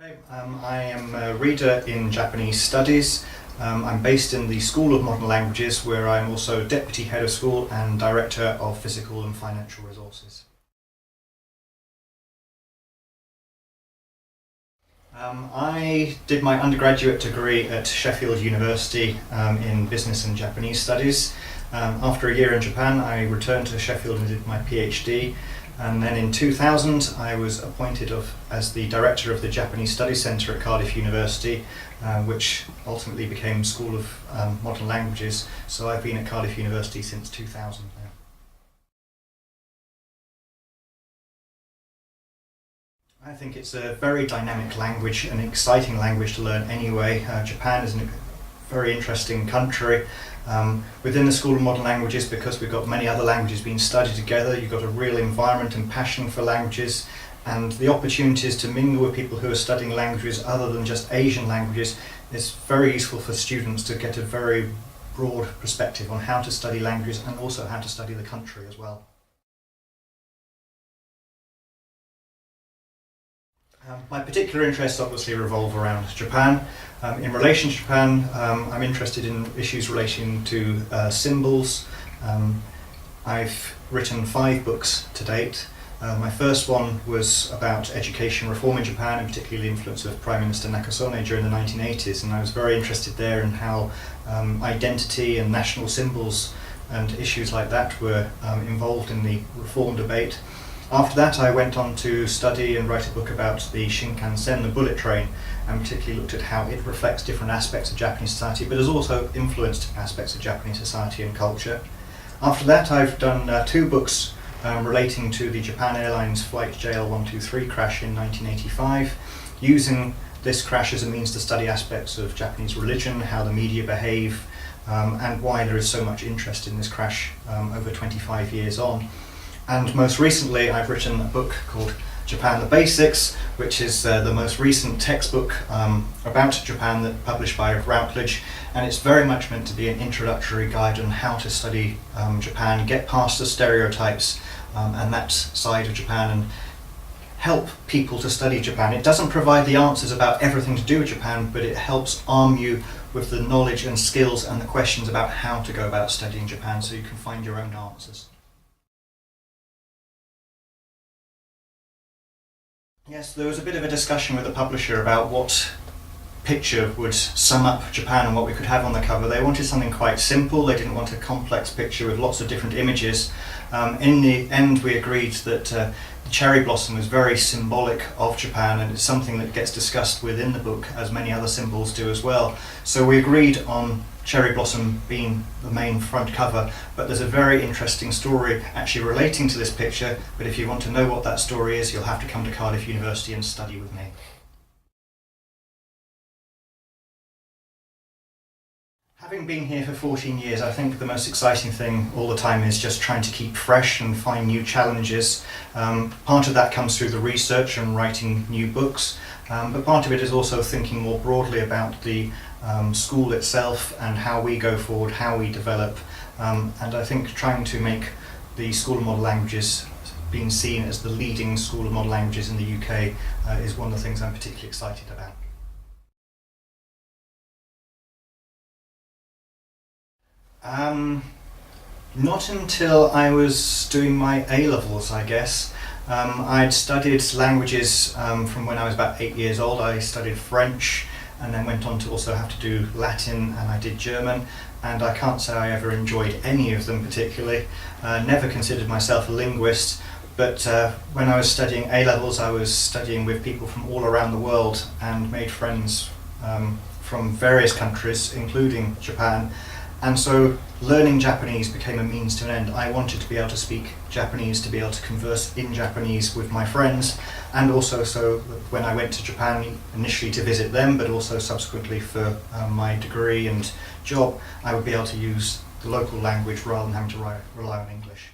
Okay, I am a reader in Japanese studies. I'm based in the School of Modern Languages, where I'm also Deputy Head of School and Director of Physical and Financial Resources. I did my undergraduate degree at Sheffield University in Business and Japanese Studies. After a year in Japan, I returned to Sheffield and did my PhD. And then in 2000, I was appointed as the director of the Japanese Studies Centre at Cardiff University, which ultimately became School of Modern Languages. So I've been at Cardiff University since 2000 now. I think it's a very dynamic language, an exciting language to learn anyway. Japan is a very interesting country. Within the School of Modern Languages, because we've got many other languages being studied together, you've got a real environment and passion for languages, and the opportunities to mingle with people who are studying languages other than just Asian languages is very useful for students to get a very broad perspective on how to study languages and also how to study the country as well. My particular interests obviously revolve around Japan. In relation to Japan, I'm interested in issues relating to symbols. I've written 5 books to date. My first one was about education reform in Japan, and particularly the influence of Prime Minister Nakasone during the 1980s, and I was very interested there in how identity and national symbols and issues like that were involved in the reform debate. After that, I went on to study and write a book about the Shinkansen, the bullet train, and particularly looked at how it reflects different aspects of Japanese society, but has also influenced aspects of Japanese society and culture. After that, I've done 2 books relating to the Japan Airlines flight JL123 crash in 1985, using this crash as a means to study aspects of Japanese religion, how the media behave, and why there is so much interest in this crash over 25 years on. And most recently, I've written a book called Japan the Basics, which is the most recent textbook about Japan that published by Routledge, and it's very much meant to be an introductory guide on how to study Japan, get past the stereotypes and that side of Japan, and help people to study Japan. It doesn't provide the answers about everything to do with Japan, but it helps arm you with the knowledge and skills and the questions about how to go about studying Japan, so you can find your own answers. Yes, there was a bit of a discussion with the publisher about what picture would sum up Japan and what we could have on the cover. They wanted something quite simple. They didn't want a complex picture with lots of different images. In the end, we agreed that the cherry blossom was very symbolic of Japan, and it's something that gets discussed within the book, as many other symbols do as well. So we agreed on cherry blossom being the main front cover, but there's a very interesting story actually relating to this picture, but if you want to know what that story is, you'll have to come to Cardiff University and study with me. Having been here for 14 years, I think the most exciting thing all the time is just trying to keep fresh and find new challenges. Part of that comes through the research and writing new books, but part of it is also thinking more broadly about the school itself and how we go forward, how we develop, and I think trying to make the School of Modern Languages being seen as the leading School of Modern Languages in the UK is one of the things I'm particularly excited about. Not until I was doing my A-levels, I guess. I'd studied languages from when I was about 8 years old. I studied French and then went on to also have to do Latin, and I did German, and I can't say I ever enjoyed any of them particularly. Never considered myself a linguist, but when I was studying A-levels, I was studying with people from all around the world and made friends from various countries, including Japan. And so learning Japanese became a means to an end. I wanted to be able to speak Japanese, to be able to converse in Japanese with my friends, and also so when I went to Japan initially to visit them, but also subsequently for my degree and job, I would be able to use the local language rather than having to rely on English.